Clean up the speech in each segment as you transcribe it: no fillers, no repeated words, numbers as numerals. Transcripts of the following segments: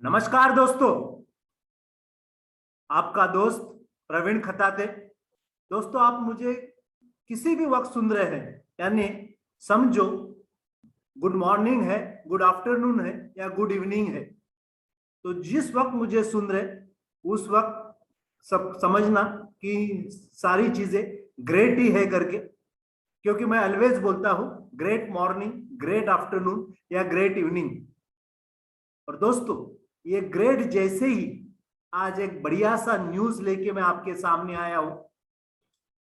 नमस्कार दोस्तों, आपका दोस्त प्रवीण खताते। दोस्तों, आप मुझे किसी भी वक्त सुन रहे हैं, यानी समझो गुड मॉर्निंग है, गुड आफ्टरनून है या गुड इवनिंग है। तो जिस वक्त मुझे सुन रहे उस वक्त सब समझना कि सारी चीजें ग्रेट ही है करके, क्योंकि मैं ऑलवेज बोलता हूं ग्रेट मॉर्निंग, ग्रेट आफ्टरनून या ग्रेट इवनिंग। और दोस्तों, ये ग्रेट जैसे ही आज एक बढ़िया सा न्यूज लेके मैं आपके सामने आया हूं,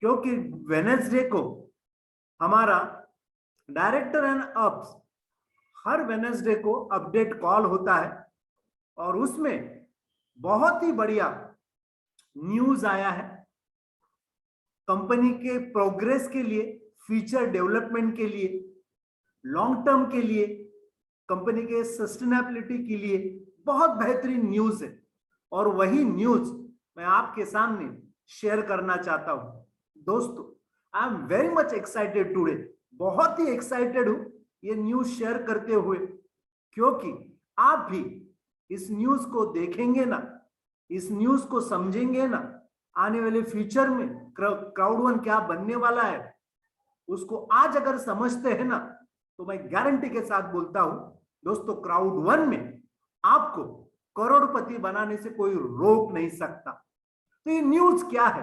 क्योंकि वेडनेसडे को हमारा director and ups her Wednesday को अपडेट कॉल होता है और उसमें बहुत ही बढ़िया न्यूज आया है कंपनी के प्रोग्रेस के लिए, फ्यूचर डेवलपमेंट के लिए, लॉन्ग टर्म के लिए, कंपनी के सस्टेनेबिलिटी के लिए बहुत बेहतरीन न्यूज है। और वही न्यूज मैं आपके सामने शेयर करना चाहता हूं। दोस्तों, I am very much excited today, बहुत ही एक्साइटेड हूं ये न्यूज शेयर करते हुए, क्योंकि आप भी इस न्यूज को देखेंगे ना, इस न्यूज को समझेंगे ना, आने वाले फ्यूचर में क्राउड वन क्या बनने वाला है उसको आज अगर समझते हैं ना, तो मैं गारंटी के साथ बोलता हूं दोस्तों, क्राउड वन में आपको करोड़पति बनाने से कोई रोक नहीं सकता। तो ये न्यूज क्या है,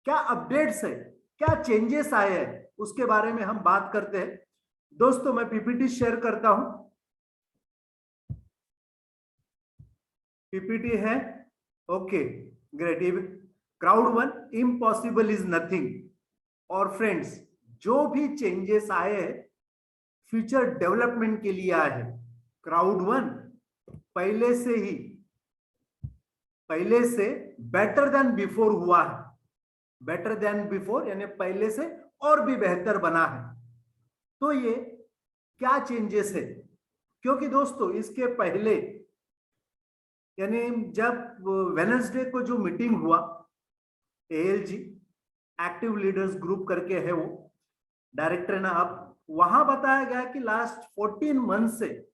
क्या अपडेट्स है, क्या चेंजेस आए हैं, उसके बारे में हम बात करते हैं। दोस्तों, मैं पीपीटी शेयर करता हूं। पीपीटी है, okay great. Crowd one impossible is nothing. और फ्रेंड्स, जो भी चेंजेस आए हैं फ्यूचर डेवलपमेंट के लिए आए हैं। क्राउड वन पहले से बेटर देन बिफोर हुआ है। बेटर देन बिफोर यानी पहले से और भी बेहतर बना है। तो ये क्या चेंजेस है, क्योंकि दोस्तों इसके पहले यानी जब वेडनेसडे को जो मीटिंग हुआ, एएलजी एक्टिव लीडर्स ग्रुप करके है, वो डायरेक्टर ना, अब वहां बताया गया कि लास्ट 14 मंथ से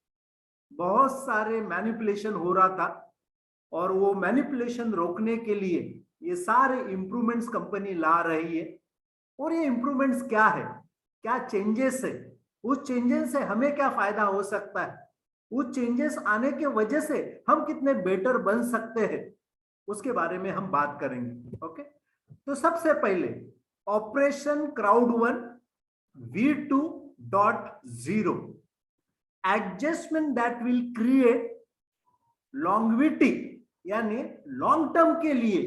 बहुत सारे मैनिपुलेशन हो रहा था और वो मैनिपुलेशन रोकने के लिए ये सारे इंप्रूवमेंट्स कंपनी ला रही है। और ये इंप्रूवमेंट्स क्या है, क्या चेंजेस है, उस चेंजेस से हमें क्या फायदा हो सकता है, उस चेंजेस आने के वजह से हम कितने बेटर बन सकते हैं, उसके बारे में हम बात करेंगे। ओके, तो सबसे पहले operation Crowd one V2.0 adjustment that will create longevity, यानी लॉन्ग टर्म के लिए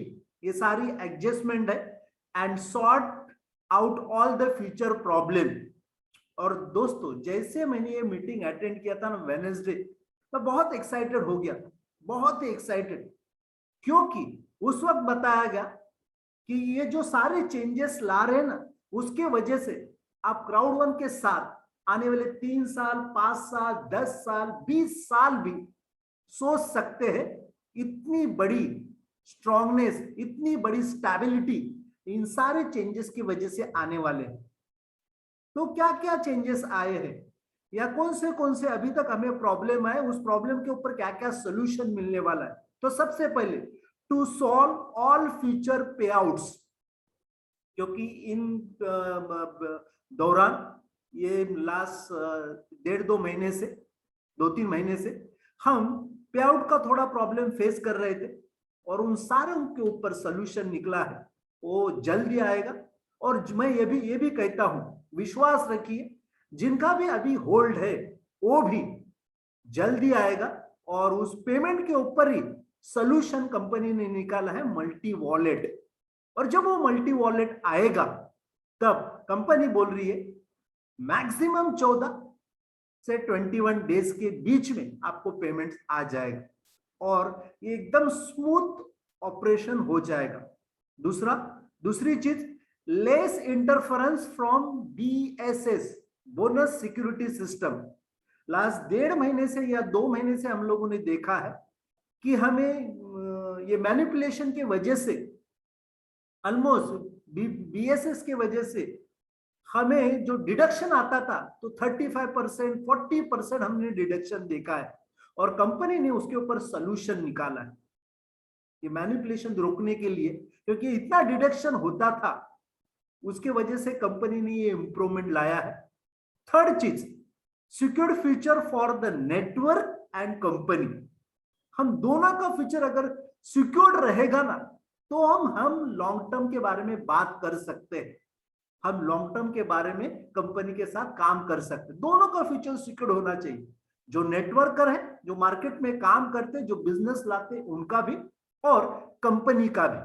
ये सारी एडजस्टमेंट है, and sort out all the future problem. और दोस्तों, जैसे मैंने ये मीटिंग अटेंड किया था ना वेडनेसडे, मैं बहुत एक्साइटेड हो गया, बहुत ही एक्साइटेड, क्योंकि उस वक्त बताया गया कि ये जो सारे चेंजेस ला रहे हैं ना, उसके वजह से आप क्राउड वन के साथ आने वाले 3 साल, 5 साल, 10 साल, 20 साल भी सोच सकते हैं। इतनी बड़ी स्ट्रांगनेस, इतनी बड़ी स्टेबिलिटी इन सारे चेंजेस की वजह से आने वाले हैं। तो क्या क्या चेंजेस आए हैं या कौन से अभी तक हमें प्रॉब्लम है, उस प्रॉब्लम के ऊपर क्या क्या सोल्यूशन मिलने वाला है। तो सबसे पहले टू सॉल्व ऑल फ्यूचर पे आउट्स, क्योंकि इन दौरान ये लास्ट 1.5-2 महीने से, 2-3 महीने से हम पे आउट का थोड़ा प्रॉब्लम फेस कर रहे थे और उन सारों के ऊपर सोल्यूशन निकला है, वो जल्दी आएगा। और मैं ये भी कहता हूं, विश्वास रखिए, जिनका भी अभी होल्ड है वो भी जल्दी आएगा। और उस पेमेंट के ऊपर ही सोल्यूशन कंपनी ने निकाला है, मल्टी वॉलेट। और जब वो मल्टी वॉलेट आएगा तब कंपनी बोल रही है मैक्सिमम 14 से 21 डेज के बीच में आपको पेमेंट आ जाएगा और ये एकदम स्मूथ ऑपरेशन हो जाएगा। दूसरी चीज, less interference from BSS, bonus security system. Last 1.5 महीने से या 2 महीने से हम लोगों ने देखा है कि हमें ये मैनिपुलेशन के वजह से ऑलमोस्ट BSS के वजह से हमें जो डिडक्शन आता था तो 35%, 40% हमने डिडक्शन देखा है। और कंपनी ने उसके ऊपर सोल्यूशन निकाला है ये मैनिपुलेशन रोकने के लिए, क्योंकि इतना डिडक्शन होता था, उसके वजह से कंपनी ने ये इंप्रूवमेंट लाया है। थर्ड चीज, secured future for the network and company. हम दोनों का फ्यूचर अगर सिक्योर्ड रहेगा ना, तो हम लॉन्ग टर्म के बारे में बात कर सकते हैं, हम लॉन्ग टर्म के बारे में कंपनी के साथ काम कर सकते हैं। दोनों का फ्यूचर सिक्योर्ड होना चाहिए, जो नेटवर्कर है, जो मार्केट में काम करते हैं, जो बिजनेस लाते हैं, उनका भी और कंपनी का भी,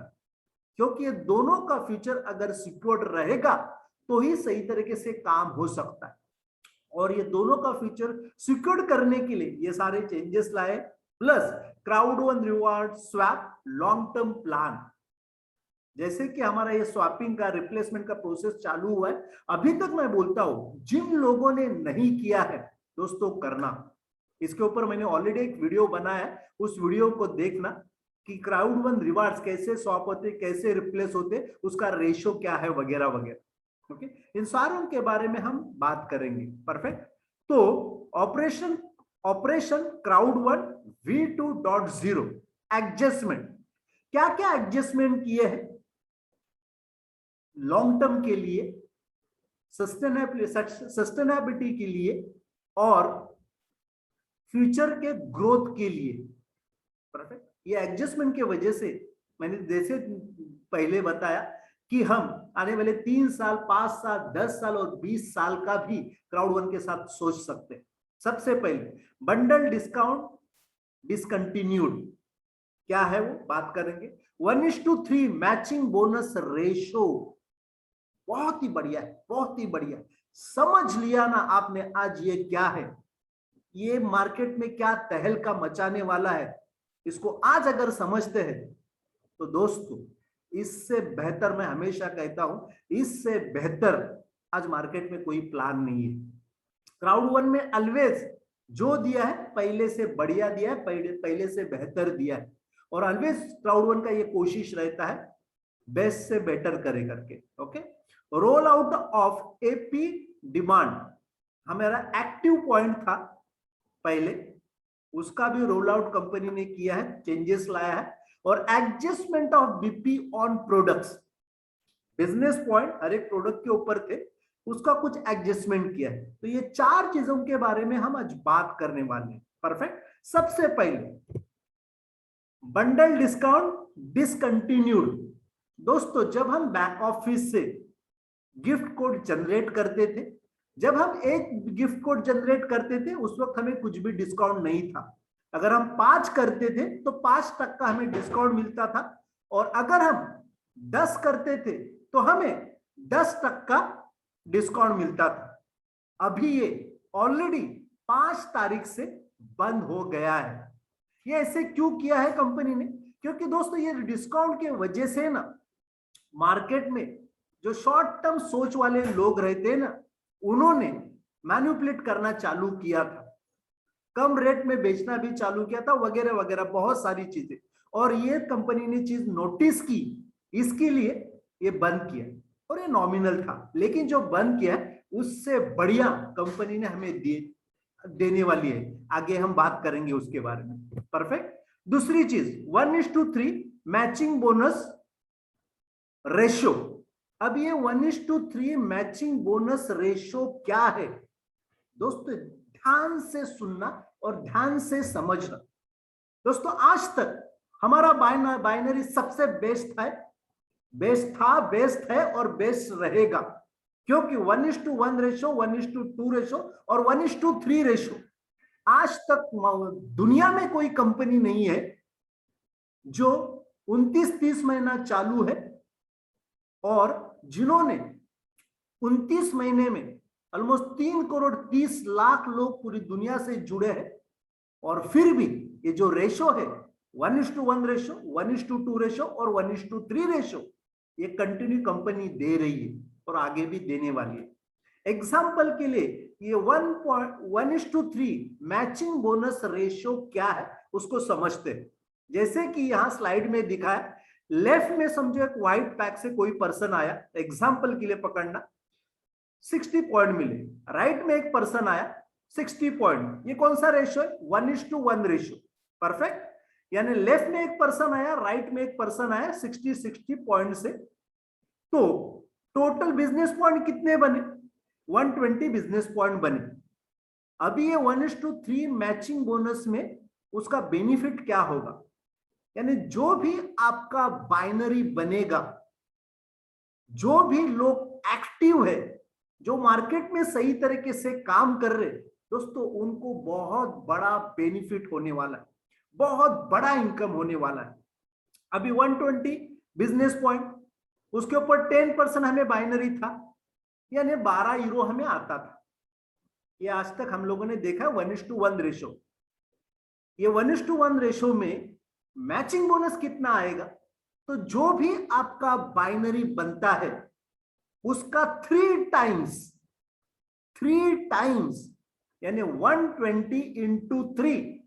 क्योंकि ये दोनों का फ्यूचर अगर सिक्योर्ड रहेगा तो ही सही तरीके से काम हो सकता है। और ये दोनों का फ्यूचर सिक्योर्ड करने के लिए ये सारे चेंजेस लाए, plus crowd one reward swap long term plan. जैसे कि हमारा ये स्वैपिंग का रिप्लेसमेंट का प्रोसेस चालू हुआ है, अभी तक मैं बोलता हूं जिन लोगों ने नहीं किया है दोस्तों करना, इसके ऊपर मैंने ऑलरेडी एक वीडियो बनाया है, उस वीडियो को देखना कि क्राउड वन रिवार्ड्स कैसे स्वैप होते, कैसे रिप्लेस होते, उसका रेशियो क्या है वगैरह वगैरह। ओके, इन सारों के बारे में हम बात करेंगे। परफेक्ट। तो operation Crowd one V2.0 adjustment, क्या क्या एडजस्टमेंट किए हैं लॉन्ग टर्म के लिए, सस्टेनेबिलिटी के लिए और फ्यूचर के ग्रोथ के लिए। परफेक्ट। ये एडजस्टमेंट के वजह से मैंने जैसे पहले बताया कि हम आने वाले 3 साल, 5 साल, 10 साल और 20 साल का भी क्राउड वन के साथ सोच सकते हैं। सबसे पहले बंडल डिस्काउंट डिसकंटिन्यूड, क्या है वो बात करेंगे। 1:3 मैचिंग बोनस रेशो, बहुत ही बढ़िया है, बहुत ही बढ़िया। समझ लिया ना आपने आज ये क्या है, ये मार्केट में क्या तहलका मचाने वाला है, इसको आज अगर समझते हैं तो दोस्तों इससे बेहतर, मैं हमेशा कहता हूं, इससे बेहतर आज मार्केट में कोई प्लान नहीं है। क्राउड वन में ऑलवेज जो दिया है पहले से बढ़िया दिया है, पहले से बेहतर दिया है, और ऑलवेज क्राउड वन का ये कोशिश रहता है बेस्ट से बेटर करे करके। Okay, roll out of AP demand हमारा एक्टिव पॉइंट था पहले, उसका भी रोल आउट कंपनी ने किया है, चेंजेस लाया है। और adjustment of BP on products, business point हर एक प्रोडक्ट के ऊपर थे, उसका कुछ एडजस्टमेंट किया है। तो ये 4 चीजों के बारे में हम आज बात करने वाले हैं। परफेक्ट। सबसे पहले बंडल डिस्काउंट डिसकंटिन्यूड। दोस्तों जब हम बैक ऑफिस से गिफ्ट कोड जनरेट करते थे, जब हम एक गिफ्ट कोड जनरेट करते थे उस वक्त हमें कुछ भी डिस्काउंट नहीं था। अगर हम 5 करते थे तो 5% का हमें डिस्काउंट मिलता था, और अगर हम 10 करते थे तो हमें 10% का डिस्काउंट मिलता था। अभी ये ऑलरेडी 5 तारीख से बंद हो गया है। ये ऐसे क्यों किया है कंपनी ने? क्योंकि दोस्तों ये डिस्काउंट के वजह से ना मार्केट में जो शॉर्ट टर्म सोच वाले लोग रहते हैं ना, उन्होंने मैनिपुलेट करना चालू किया था, कम रेट में बेचना भी चालू किया था, वगैरह वगैरह बहुत सारी चीजें। और ये कंपनी ने चीज नोटिस की, इसके लिए ये बंद किया, और ये नॉमिनल था, लेकिन जो बंद किया उससे बढ़िया कंपनी ने हमें देने वाली है, आगे हम बात करेंगे उसके बारे में। परफेक्ट। दूसरी चीज 1:3 मैचिंग बोनस रेशो। अब ये 1:3 मैचिंग बोनस रेशो क्या है दोस्तों, ध्यान से सुनना और ध्यान से समझना। दोस्तों आज तक हमारा बाइनरी सबसे बेस्ट है, बेस्ट था, बेस्ट है और बेस्ट रहेगा, क्योंकि 1:1 रेशो, 1:2 रेशो और 1:3 रेशो आज तक दुनिया में कोई कंपनी नहीं है जो 29-30 महीना चालू है और जिन्होंने 29 महीने में ऑलमोस्ट 3 करोड़ 30 लाख लोग पूरी दुनिया से जुड़े हैं, और फिर भी ये जो रेशो है 1:1 रेशो, 1:2 रेशो और 1:3 रेशो, ये कंटिन्यू कंपनी दे रही है और आगे भी देने वाली है। एग्जाम्पल के लिए ये 1:3 मैचिंग बोनस रेशो क्या है उसको समझते हैं। जैसे कि यहां स्लाइड में दिखा है, लेफ्ट में समझो एक व्हाइट पैक से कोई पर्सन आया, एग्जाम्पल के लिए पकड़ना, 60 पॉइंट मिले। राइट में एक पर्सन आया, 60 पॉइंट। ये कौन सा रेशियो है? 1:1 रेशियो। परफेक्ट। यानी लेफ्ट में एक पर्सन आया, राइट में एक पर्सन आया 60-60 पॉइंट से। तो टोटल बिजनेस पॉइंट कितने बने? 120 बिजनेस पॉइंट बने। अभी ये 1:3 मैचिंग बोनस में उसका बेनिफिट क्या होगा? यानी जो भी आपका बाइनरी बनेगा, जो भी लोग एक्टिव है, जो मार्केट में सही तरीके से काम कर रहे, दोस्तों उनको बहुत बड़ा बेनिफिट होने वाला है, बहुत बड़ा इनकम होने वाला है। अभी 120 बिजनेस पॉइंट, उसके ऊपर 10% हमें बाइनरी था, यानी 12 यूरो हमें आता था। ये आज तक हम लोगों ने देखा 1:1 रेशो। ये 1:1 रेशो में मैचिंग बोनस कितना आएगा? तो जो भी आपका बाइनरी बनता है उसका 3 टाइम्स यानी 120 इंटू 3,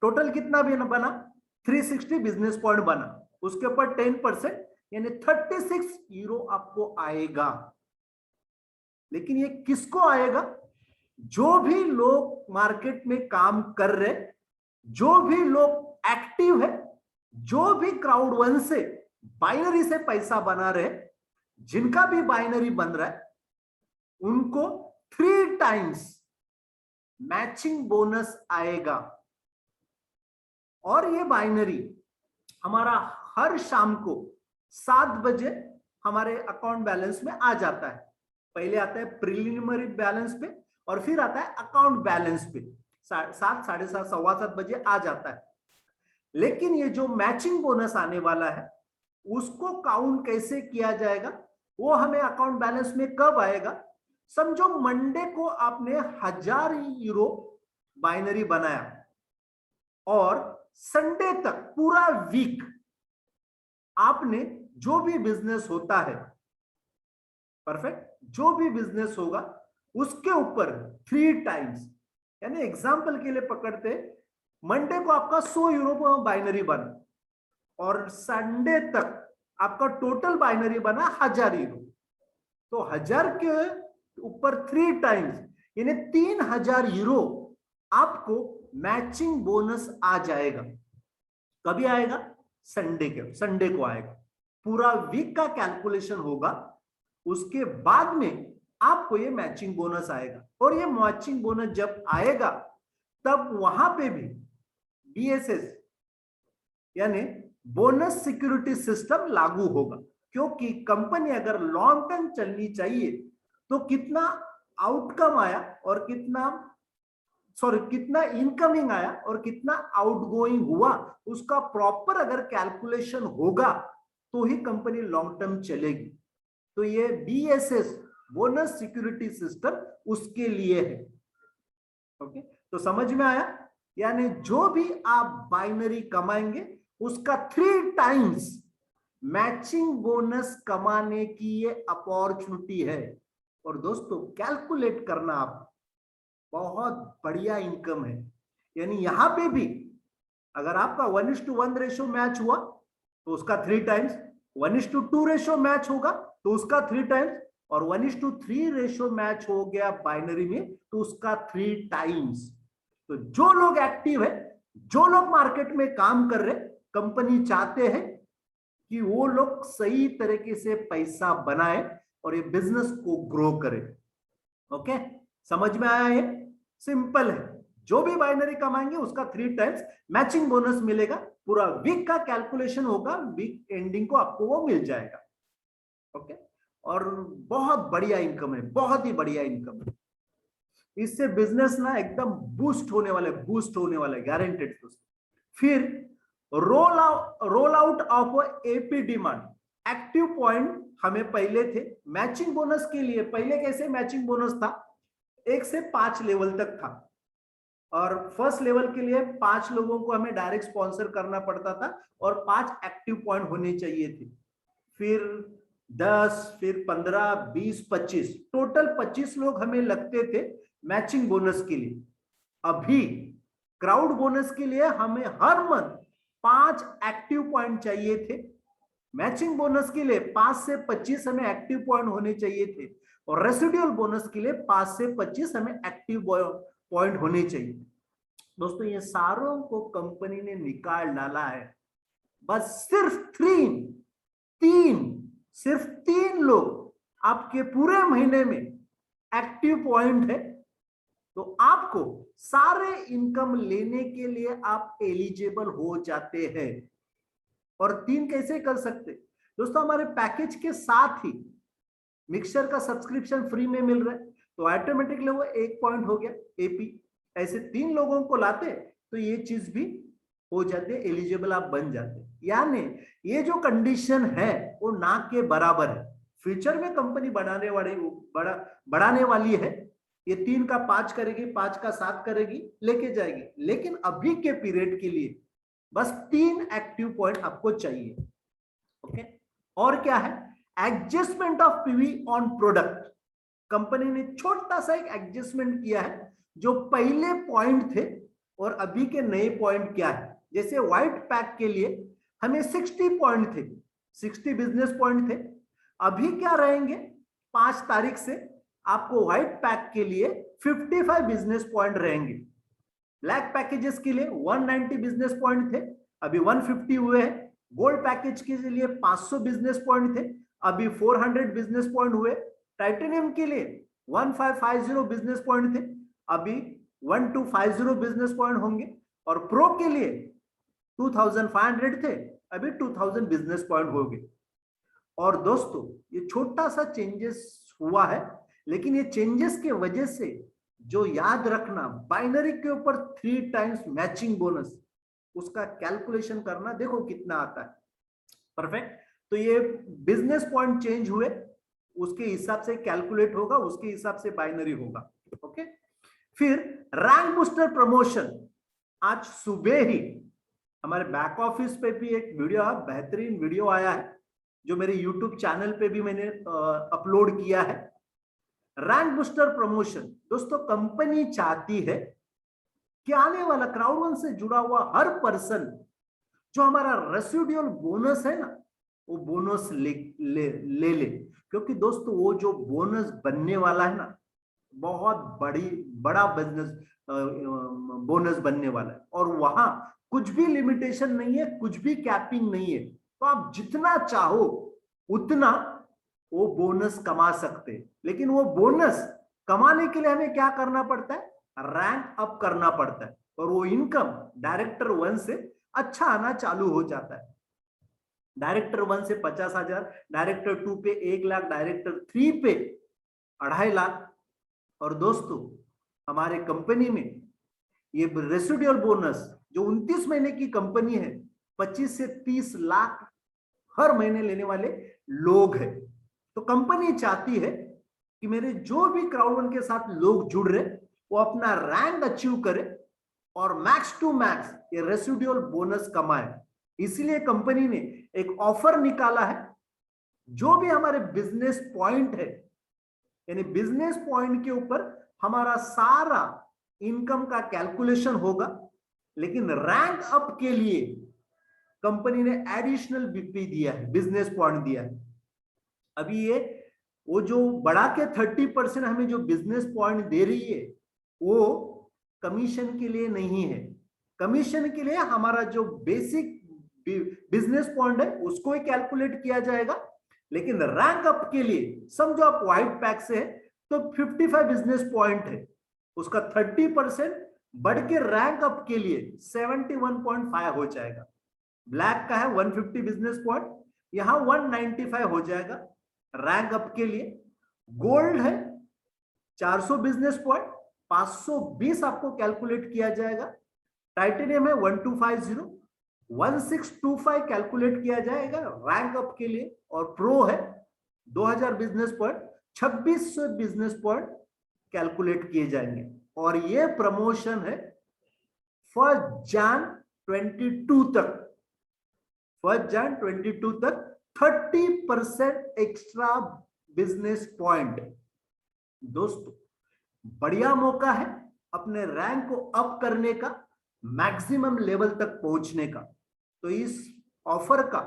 टोटल कितना बना? 360 बिजनेस पॉइंट बना। उसके ऊपर 10% यानी 36 यूरो आपको आएगा। लेकिन ये किसको आएगा? जो भी लोग मार्केट में काम कर रहे, जो भी लोग एक्टिव है, जो भी क्राउड वन से बाइनरी से पैसा बना रहे, जिनका भी बाइनरी बन रहा है, उनको 3 टाइम्स मैचिंग बोनस आएगा। और ये बाइनरी हमारा हर शाम को 7 बजे हमारे अकाउंट बैलेंस में आ जाता है। पहले आता है प्रिलिमिनरी बैलेंस पे और फिर आता है अकाउंट बैलेंस पे। 7, 7:30, 7:15 बजे आ जाता है। लेकिन ये जो मैचिंग बोनस आने वाला है उसको काउंट कैसे किया जाएगा, वो हमें अकाउंट बैलेंस में कब आएगा? समझो मंडे को आपने 1000 यूरो बाइनरी बनाया और संडे तक पूरा वीक आपने जो भी बिजनेस होता है, परफेक्ट, जो भी बिजनेस होगा उसके ऊपर 3 टाइम्स, यानी एग्जांपल के लिए पकड़ते, मंडे को आपका 100 यूरो बाइनरी बना और संडे तक आपका टोटल बाइनरी बना 1000 यूरो। तो 1000 के ऊपर 3 टाइम्स यानी 3000 यूरो आपको मैचिंग बोनस आ जाएगा। कभी आएगा? संडे को आएगा। पूरा वीक का कैलकुलेशन होगा, उसके बाद में आपको ये मैचिंग बोनस आएगा। और ये मैचिंग बोनस जब आएगा तब वहां पे भी BSS यानी बोनस सिक्योरिटी सिस्टम लागू होगा, क्योंकि कंपनी अगर लॉन्ग टर्म चलनी चाहिए तो कितना आउटकम आया और कितना इनकमिंग आया और कितना आउटगोइंग हुआ, उसका प्रॉपर अगर कैलकुलेशन होगा तो ही कंपनी लॉन्ग टर्म चलेगी। तो ये BSS बोनस सिक्योरिटी सिस्टम उसके लिए है। ओके, तो समझ में आया? यानी जो भी आप बाइनरी कमाएंगे उसका 3 टाइम्स मैचिंग बोनस कमाने की ये अपॉर्चुनिटी है। और दोस्तों कैलकुलेट करना, आप बहुत बढ़िया इनकम है। यानी यहां पे भी अगर आपका 1:1 रेशियो मैच हुआ तो उसका 3 टाइम्स, 1:2 रेशियो मैच होगा तो उसका 3 टाइम्स, और 1:3 रेशियो मैच हो गया बाइनरी में तो उसका 3 टाइम्स। तो जो लोग एक्टिव है, जो लोग मार्केट में काम कर रहे, कंपनी चाहते हैं कि वो लोग सही तरीके से पैसा बनाए और ये बिजनेस को ग्रो करे। ओके, समझ में आया? ये सिंपल है। जो भी बाइनरी कमाएंगे उसका 3 टाइम्स मैचिंग बोनस मिलेगा। पूरा वीक का कैलकुलेशन होगा, वीक एंडिंग को आपको वो मिल जाएगा। ओके, और बहुत बढ़िया इनकम है, बहुत ही बढ़िया इनकम है। इससे बिजनेस ना एकदम बूस्ट होने वाला है, गारंटेड। फिर roll out of AP demand. Active point हमें पहले थे मैचिंग बोनस के लिए। पहले कैसे मैचिंग बोनस था? 1 से 5 लेवल तक था, और फर्स्ट लेवल के लिए 5 लोगों को हमें डायरेक्ट स्पॉन्सर करना पड़ता था और 5 एक्टिव पॉइंट होने चाहिए थे। फिर 10, फिर 15, 20, 25, टोटल 25 लोग हमें लगते थे मैचिंग बोनस के लिए। अभी क्राउड बोनस के लिए हमें हर मंथ 5 एक्टिव पॉइंट चाहिए थे। मैचिंग बोनस के लिए 5 से 25 हमें एक्टिव पॉइंट होने चाहिए थे, और रेसिडुअल बोनस के लिए 5 से 25 हमें एक्टिव पॉइंट होने चाहिए। दोस्तों ये सारों को कंपनी ने निकाल डाला है, बस सिर्फ तीन लोग आपके पूरे महीने में एक्टिव पॉइंट है, तो आपको सारे इनकम लेने के लिए आप एलिजिबल हो जाते हैं। और तीन कैसे कर सकते दोस्तों, हमारे पैकेज के साथ ही मिक्सचर का सब्सक्रिप्शन फ्री में मिल रहा है, तो ऑटोमेटिकली वो एक पॉइंट हो गया एपी। ऐसे तीन लोगों को लाते तो ये चीज भी हो जाते, एलिजिबल आप बन जाते। यानी ये जो कंडीशन है वो ना के बराबर है। फ्यूचर में कंपनी बढ़ाने वाली है, ये 3 का 5 करेगी, 5 का 7 करेगी, लेके जाएगी, लेकिन अभी के पीरियड के लिए बस 3 एक्टिव पॉइंट आपको चाहिए। ओके, और क्या है, adjustment of PV on product. Company ने छोटा सा एक एडजस्टमेंट किया है, जो पहले पॉइंट थे और अभी के नए पॉइंट क्या है। जैसे व्हाइट पैक के लिए हमें 60 पॉइंट थे, 60 बिजनेस पॉइंट थे, अभी क्या रहेंगे 5 तारीख से आपको व्हाइट पैक के लिए 55 बिजनेस पॉइंट रहेंगे। ब्लैक पैकेजेस के लिए 190 बिजनेस पॉइंट थे, अभी 150 हुए हैं। गोल्ड पैकेज के लिए 500 बिजनेस पॉइंट थे, अभी 400 बिजनेस पॉइंट हुए। टाइटेनियम के लिए 1550 बिजनेस पॉइंट थे, अभी 1250 बिजनेस पॉइंट होंगे। और प्रो के लिए 2500 थे, अभी 2000 बिजनेस पॉइंट हो गए। और दोस्तों ये छोटा सा चेंजेस हुआ है, लेकिन ये चेंजेस के वजह से जो याद रखना, बाइनरी के ऊपर 3 टाइम्स मैचिंग बोनस, उसका कैलकुलेशन करना, देखो कितना आता है। परफेक्ट। तो ये बिजनेस पॉइंट चेंज हुए, उसके हिसाब से कैलकुलेट होगा, उसके हिसाब से बाइनरी होगा। ओके, फिर रैंक बूस्टर प्रमोशन। आज सुबह ही हमारे बैक ऑफिस पे भी एक वीडियो, बेहतरीन वीडियो आया है, जो मेरे यूट्यूब चैनल पे भी मैंने अपलोड किया है। रैंक बूस्टर प्रमोशन दोस्तों, कंपनी चाहती है कि आने वाला क्राउड से जुड़ा हुआ हर पर्सन जो हमारा रेसिडुअल बोनस है ना, वो बोनस ले, क्योंकि दोस्तों वो जो बोनस बनने वाला है ना, बहुत बड़ा बिजनेस बोनस बनने वाला है, और वहां कुछ भी लिमिटेशन नहीं है, कुछ भी कैपिंग नहीं है। तो आप जितना चाहो उतना वो बोनस कमा सकते हैं, लेकिन वो बोनस कमाने के लिए हमें क्या करना पड़ता है, रैंक अप करना पड़ता है, और वो इनकम डायरेक्टर 1 से अच्छा आना चालू हो जाता है। डायरेक्टर 1 से 50,000, डायरेक्टर 2 पे 1 लाख, डायरेक्टर 3 पे 2.5 लाख। और दोस्तों हमारे कंपनी में ये रेसिडुअल बोनस जो 29 महीने की कंपनी है, 25 से 30 लाख हर महीने लेने वाले लोग हैं। तो कंपनी चाहती है कि मेरे जो भी क्राउड के साथ लोग जुड़ रहे, वो अपना रैंक अचीव करे और मैक्स टू मैक्स ये रेसिडुअल बोनस कमाए। इसलिए कंपनी ने एक ऑफर निकाला है, जो भी हमारे बिजनेस पॉइंट है, यानी बिजनेस पॉइंट के ऊपर हमारा सारा इनकम का कैलकुलेशन होगा, लेकिन रैंक अप के लिए कंपनी ने एडिशनल बीपी दिया है, बिजनेस पॉइंट दिया है। अभी ये वो जो बढ़ा के 30% हमें जो बिजनेस पॉइंट दे रही है, वो कमीशन के लिए नहीं है। कमीशन के लिए हमारा जो बेसिक बिजनेस पॉइंट है उसको ही कैलकुलेट किया जाएगा, लेकिन रैंक अप के लिए समझो आप व्हाइट पैक से है तो 55 बिजनेस पॉइंट है, उसका 30% बढ़ के रैंक अप के लिए 71.5 हो जाएगा। ब्लैक का है 150 बिजनेस पॉइंट, यहां 195 हो जाएगा रैंक अप के लिए। गोल्ड है 400 बिजनेस पॉइंट, 520 आपको कैलकुलेट किया जाएगा। टाइटेनियम है 1250, 1625 कैलकुलेट किया जाएगा रैंक अप के लिए। और प्रो है 2000 business point, 2600 business point calculate किए जाएंगे। और ये प्रमोशन है 1 जन 22 तक, 1 जन 22 तक 30% एक्स्ट्रा बिजनेस पॉइंट। दोस्तों बढ़िया मौका है अपने रैंक को अप करने का, मैक्सिमम लेवल तक पहुंचने का। तो इस ऑफर का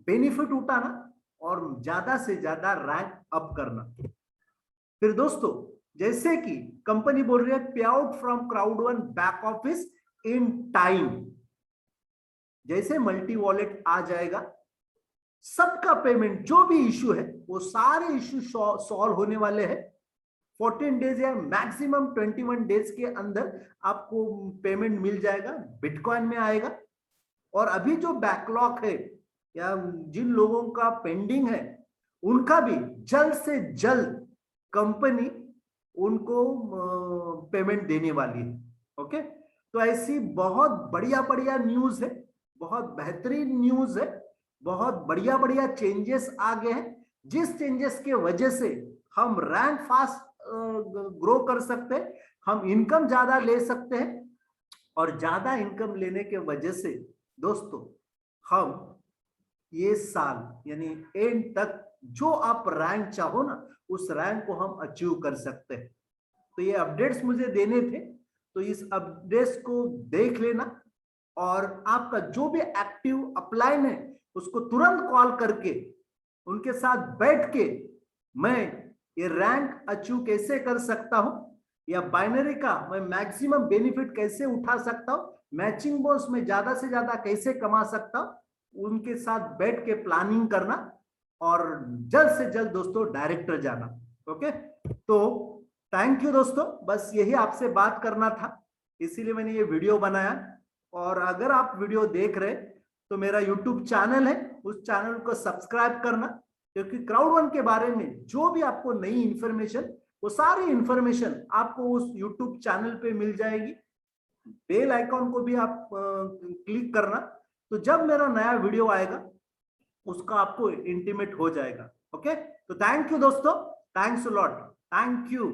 बेनिफिट उठाना और ज्यादा से ज्यादा रैंक अप करना। फिर दोस्तों जैसे कि कंपनी बोल रही है pay out from Crowd one back office in time. जैसे मल्टी वॉलेट आ जाएगा, सबका पेमेंट जो भी इश्यू है वो सारे इश्यू सॉल्व होने वाले हैं। 14 डेज या मैक्सिमम 21 डेज के अंदर आपको पेमेंट मिल जाएगा, बिटकॉइन में आएगा। और अभी जो बैकलॉग है या जिन लोगों का पेंडिंग है उनका भी जल्द से जल्द कंपनी उनको पेमेंट देने वाली है। ओके, तो ऐसी बहुत बढ़िया बढ़िया न्यूज है, बहुत बेहतरीन न्यूज है, बहुत बढ़िया बढ़िया चेंजेस आ गए हैं, जिस चेंजेस के वजह से हम रैंक फास्ट ग्रो कर सकते हैं, हम इनकम ज्यादा ले सकते हैं, और ज्यादा इनकम लेने के वजह से दोस्तों हम ये साल यानी एंड तक जो आप रैंक चाहो ना उस रैंक को हम अचीव कर सकते हैं। तो ये अपडेट्स मुझे देने थे, तो इस अपडेट्स को देख लेना, और आपका जो भी एक्टिव अपलाइन है उसको तुरंत कॉल करके उनके साथ बैठ के मैं ये रैंक अचीव कैसे कर सकता हूं, या बाइनरी का मैं मैक्सिमम बेनिफिट कैसे उठा सकता हूं, मैचिंग बोनस में ज्यादा से ज्यादा कैसे कमा सकता हूं, उनके साथ बैठ के प्लानिंग करना और जल्द से जल्द दोस्तों डायरेक्टर जाना। ओके, तो थैंक यू दोस्तों, बस यही आपसे बात करना था, इसीलिए मैंने ये वीडियो बनाया। और अगर आप वीडियो देख रहे तो मेरा यूट्यूब चैनल है, उस चैनल को सब्सक्राइब करना, क्योंकि क्राउड1 के बारे में जो भी आपको नई इंफॉर्मेशन, वो सारी इंफॉर्मेशन आपको उस यूट्यूब चैनल पे मिल जाएगी। बेल आइकॉन को भी आप क्लिक करना, तो जब मेरा नया वीडियो आएगा उसका आपको इंटीमेट हो जाएगा। ओके, तो थैंक यू दोस्तों, thanks a lot, thank you.